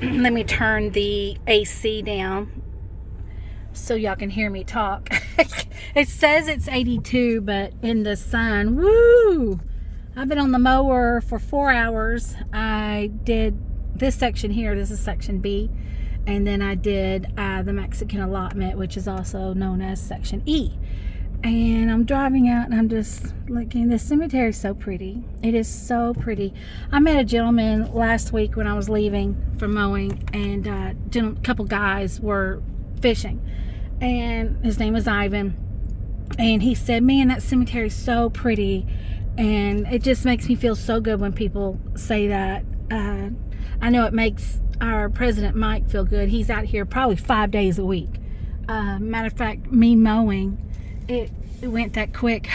Let me turn the AC down so y'all can hear me talk. It says it's 82, but in the sun, woo! I've been on the mower for 4 hours. I did this section here. This is section B. And then I did the Mexican allotment, which is also known as section E. And I'm driving out and I'm just looking. The cemetery is so pretty. It is so pretty. I met a gentleman last week when I was leaving from mowing, and a couple guys were fishing. And his name was Ivan. And he said, man, that cemetery is so pretty. And it just makes me feel so good when people say that. I know it makes our president Mike feel good. He's out here probably 5 days a week. Matter of fact, me mowing, it went that quick.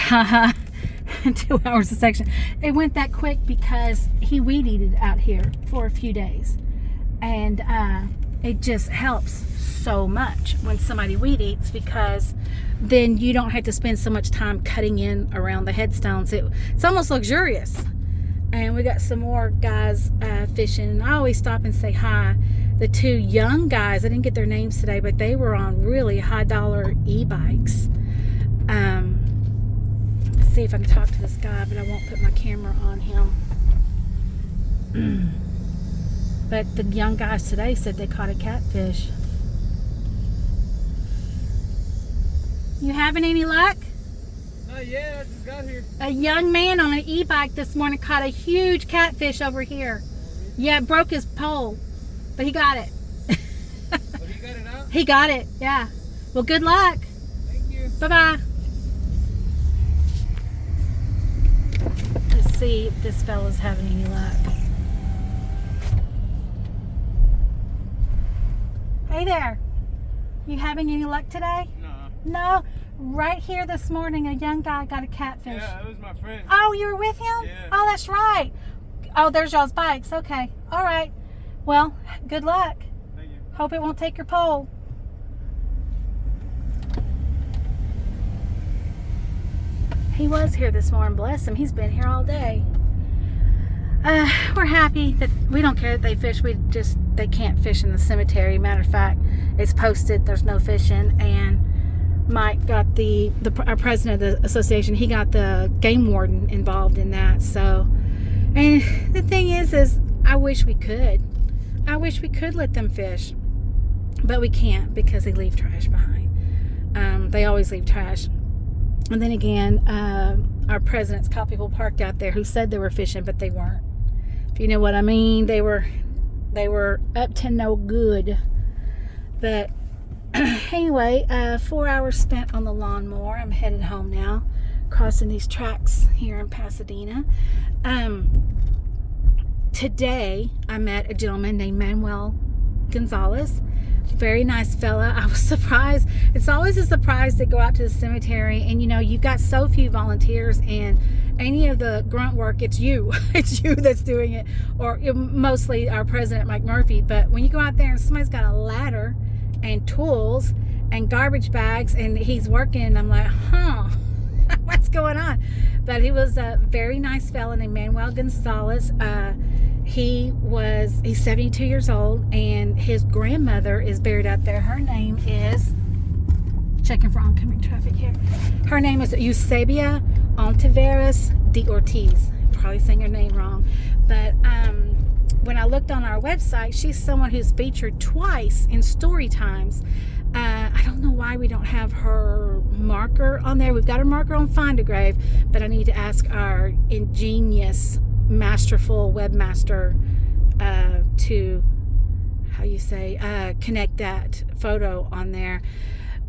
2 hours a section. It went that quick because he weed eated out here for a few days. And it just helps so much when somebody weed eats, because then you don't have to spend so much time cutting in around the headstones. It's almost luxurious. And we got some more guys fishing. I always stop and say hi. The two young guys, I didn't get their names today, but they were on really high dollar e-bikes. Let's see if I can talk to this guy, but I won't put my camera on him. But the young guys today said they caught a catfish. You having any luck? Not yet, I just got here. A young man on an e-bike this morning caught a huge catfish over here. Yeah, it broke his pole, but he got it. But he got it out? He got it, yeah. Well, good luck. Thank you. Bye-bye. Let's see if this fella's having any luck. Hey there. You having any luck today? No. No? Right here this morning, a young guy got a catfish. Yeah, it was my friend. Oh, you were with him? Yeah. Oh, that's right. Oh, there's y'all's bikes. Okay. All right. Well, good luck. Thank you. Hope it won't take your pole. He was here this morning. Bless him. He's been here all day. We're happy that we don't care that they fish. They can't fish in the cemetery. Matter of fact, it's posted there's no fishing. And Mike got our president of the association, he got the game warden involved in that. So, and the thing is I wish we could. I wish we could let them fish, but we can't because they leave trash behind. They always leave trash. And then again, our president's caught people parked out there who said they were fishing, but they weren't. If you know what I mean, they were up to no good. But anyway, 4 hours spent on the lawnmower. I'm headed home now, crossing these tracks here in Pasadena. Today, I met a gentleman named Manuel Gonzalez. Very nice fella. I was surprised. It's always a surprise to go out to the cemetery, and you've got so few volunteers, and any of the grunt work, it's you. It's you that's doing it, or mostly our president, Mike Murphy. But when you go out there and somebody's got a ladder and tools and garbage bags and he's working, and I'm like, what's going on? But he was a very nice fella named Manuel Gonzalez. He's 72 years old, and his grandmother is buried out there. Her name is, checking for oncoming traffic here, her name is Eusebia Ontiveros de Ortiz. I'm probably saying her name wrong, but when I looked on our website, she's someone who's featured twice in story times. I don't know why we don't have her marker on there. We've got her marker on Find a Grave, but I need to ask our ingenious, masterful webmaster to, connect that photo on there.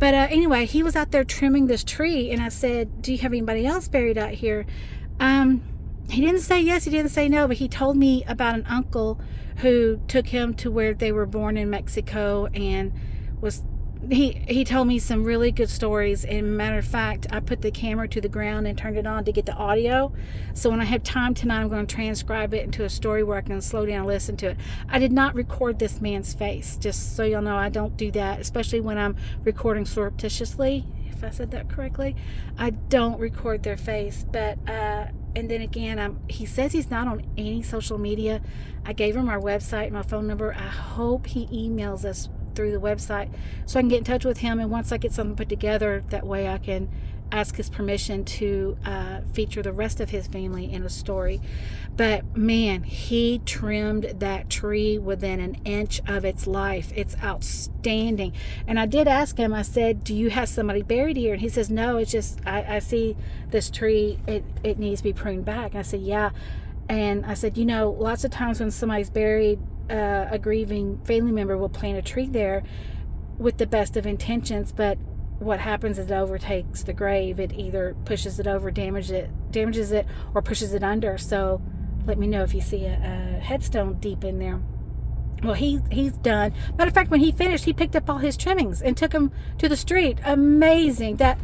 But anyway, he was out there trimming this tree, and I said, do you have anybody else buried out here? He didn't say yes, he didn't say no, but he told me about an uncle who took him to where they were born in Mexico, and he told me some really good stories. And matter of fact, I put the camera to the ground and turned it on to get the audio. So when I have time tonight, I'm going to transcribe it into a story where I can slow down and listen to it. I did not record this man's face, just so y'all know. I don't do that, especially when I'm recording surreptitiously. If I said that correctly, I don't record their face. But and then again, he says he's not on any social media. I gave him our website, my phone number. I hope he emails us through the website so I can get in touch with him. And once I get something put together, that way I can ask his permission to feature the rest of his family in a story. But man, he trimmed that tree within an inch of its life. It's outstanding. And I did ask him, I said, do you have somebody buried here? And he says, no, it's just, I see this tree, it needs to be pruned back. And I said, yeah. And I said, lots of times when somebody's buried, a grieving family member will plant a tree there with the best of intentions, but what happens is it overtakes the grave. It either pushes it over, damages it, or pushes it under. So let me know if you see a headstone deep in there. Well, he's done. Matter of fact, when he finished, he picked up all his trimmings and took them to the street. Amazing. That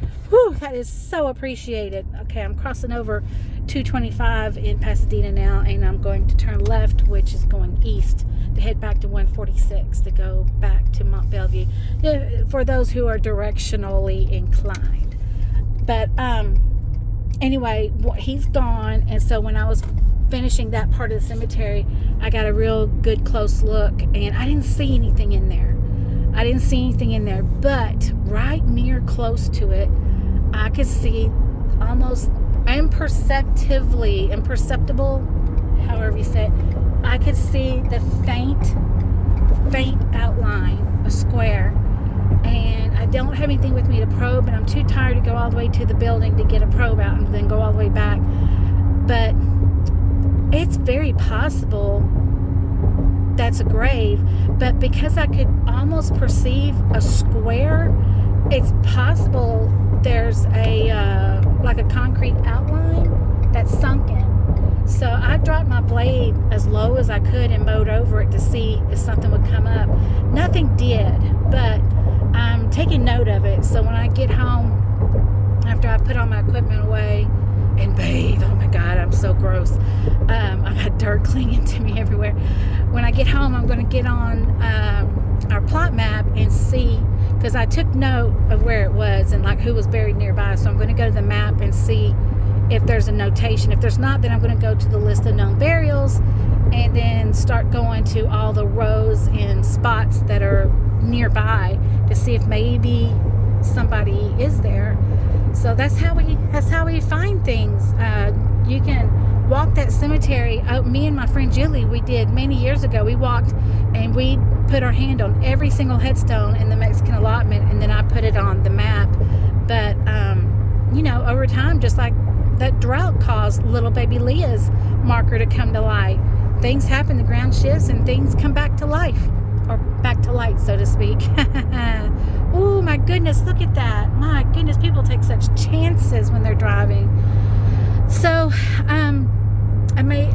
is so appreciated. Okay, I'm crossing over 225 in Pasadena now, and I'm going to turn left, which is going east to head back to 146 to go back to Mont Bellevue, for those who are directionally inclined. But anyway, he's gone, and so when I was finishing that part of the cemetery, I got a real good close look, and I didn't see anything in there. But right near close to it, I could see almost imperceptible, however you say it, I could see the faint outline, a square. And I don't have anything with me to probe, and I'm too tired to go all the way to the building to get a probe out and then go all the way back. But it's very possible that's a grave, but because I could almost perceive a square, it's possible there's like a concrete outline that's sunken. So I dropped my blade as low as I could and mowed over it to see if something would come up. Nothing did, but I'm taking note of it. So when I get home, after I put all my equipment away and bathe, oh my God, I'm so gross. I've had dirt clinging to me everywhere. When I get home, I'm going to get on our plot map and see, because I took note of where it was and like who was buried nearby. So I'm going to go to the map and see if there's a notation. If there's not, then I'm going to go to the list of known burials and then start going to all the rows and spots that are nearby to see if maybe somebody is there. So that's how we find things. You can walk that cemetery. Me and my friend Julie, we did many years ago. We walked and we put our hand on every single headstone in the Mexican allotment, and then I put it on the map. But over time, just like that drought caused little baby Leah's marker to come to light. Things happen, the ground shifts, and things come back to life, or back to light, so to speak. Oh my goodness, look at that. My goodness, people take such chances when they're driving. So I may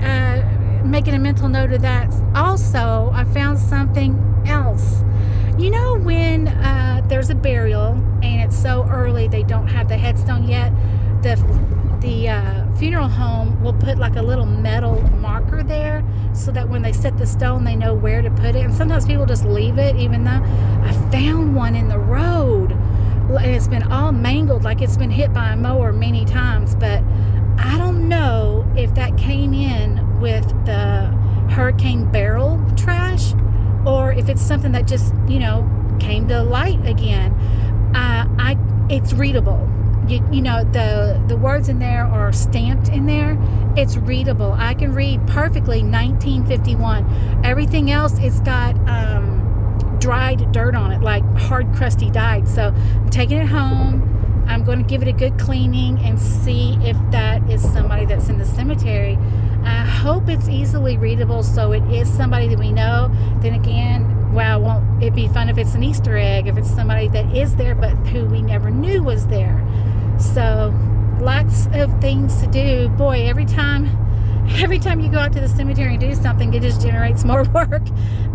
making a mental note of that. Also, I found something else. When there's a burial and it's so early they don't have the headstone yet, the funeral home will put like a little metal marker there so that when they set the stone, they know where to put it. And sometimes people just leave it, even though I found one in the road and it's been all mangled, like it's been hit by a mower many times. But I don't know if that came in with the Hurricane Beryl trash or if it's something that just, came to light again. It's readable. The words in there are stamped in there. It's readable. I can read perfectly 1951. Everything else, it's got dried dirt on it, like hard crusty dyed. So I'm taking it home. I'm going to give it a good cleaning and see if that is somebody that's in the cemetery. I hope it's easily readable, so it is somebody that we know. Then again, won't it be fun if it's an Easter egg, if it's somebody that is there but who we never knew was there. So lots of things to do. Boy, every time you go out to the cemetery and do something, it just generates more work.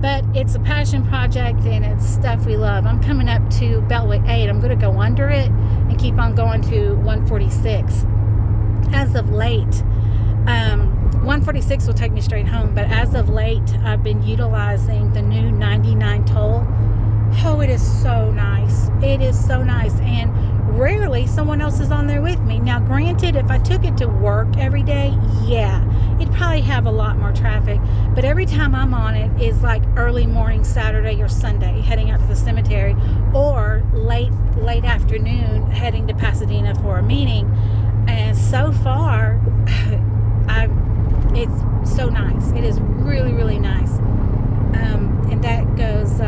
But it's a passion project and it's stuff we love. I'm coming up to Beltway 8. I'm going to go under it and keep on going to 146. As of late, 146 will take me straight home, but as of late, I've been utilizing the new 99 toll. Oh, it is so nice. It is so nice. And rarely someone else is on there with me. Now, granted, if I took it to work every day, yeah, it'd probably have a lot more traffic. But every time I'm on it is like early morning Saturday or Sunday, heading out to the cemetery, or late afternoon heading to Pasadena for a meeting. And so far, it's so nice. It is really, really nice. And that goes,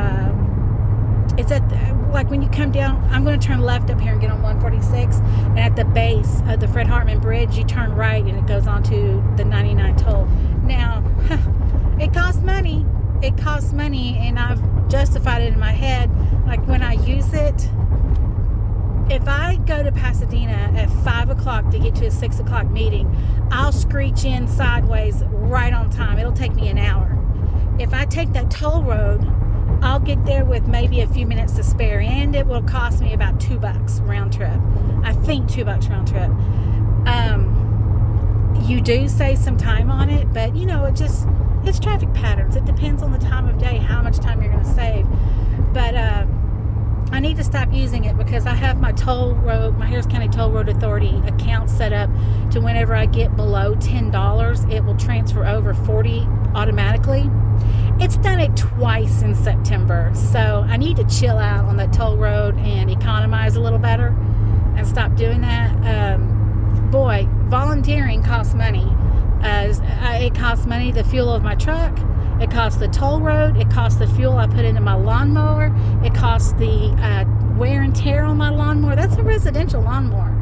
it's at, like when you come down, I'm going to turn left up here and get on 146. And at the base of the Fred Hartman Bridge, you turn right and it goes on to the 99 toll. Now, it costs money. It costs money, and I've justified it in my head. Like when I use it, if I go to Pasadena at 5 o'clock to get to a 6 o'clock meeting, I'll screech in sideways right on time. It'll take me an hour. If I take that toll road, I'll get there with maybe a few minutes to spare, and it will cost me about $2 round trip. I think $2 round trip. You do save some time on it, but you know, it's traffic patterns. It depends on the time of day, how much time you're going to save. But I need to stop using it because I have my toll road, my Harris County Toll Road Authority account set up to whenever I get below $10, it will transfer over $40 automatically. It's done it twice in September, so I need to chill out on that toll road and economize a little better and stop doing that. Boy, volunteering costs money. It costs money, the fuel of my truck. It costs the toll road. It costs the fuel I put into my lawnmower. It costs the wear and tear on my lawnmower. That's a residential lawnmower.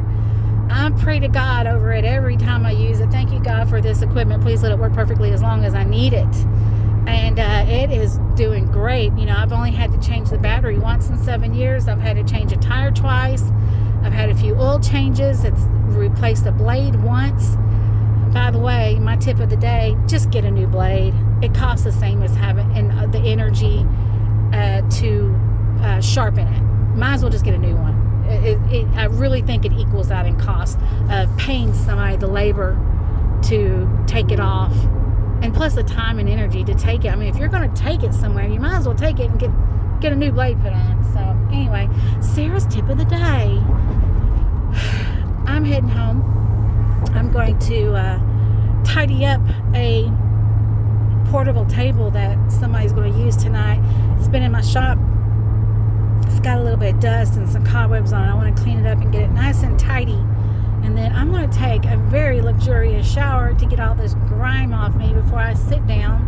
I pray to God over it every time I use it. Thank you, God, for this equipment. Please let it work perfectly as long as I need it. And it is doing great. You know, I've only had to change the battery once in 7 years. I've had to change a tire twice. I've had a few oil changes. It's replaced a blade once. By the way, my tip of the day, just get a new blade. It costs the same as having the energy to sharpen it. Might as well just get a new one. I really think it equals out in cost of paying somebody the labor to take it off, and plus the time and energy to take it. I mean, if you're going to take it somewhere, you might as well take it and get a new blade put on. So anyway, Sarah's tip of the day. I'm heading home. I'm going to tidy up a portable table that somebody's going to use tonight. It's been in my shop. It's got a little bit of dust and some cobwebs on it. I want to clean it up and get it nice and tidy. And then I'm going to take a very luxurious shower to get all this grime off me before I sit down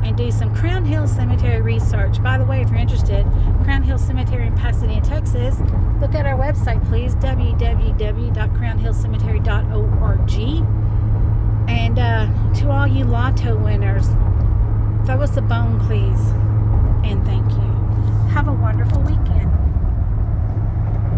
and do some Crown Hill Cemetery research. By the way, if you're interested, Crown Hill Cemetery in Pasadena, Texas, look at our website, please, www.crownhillcemetery.org. And to all you lotto winners, throw us a bone, please.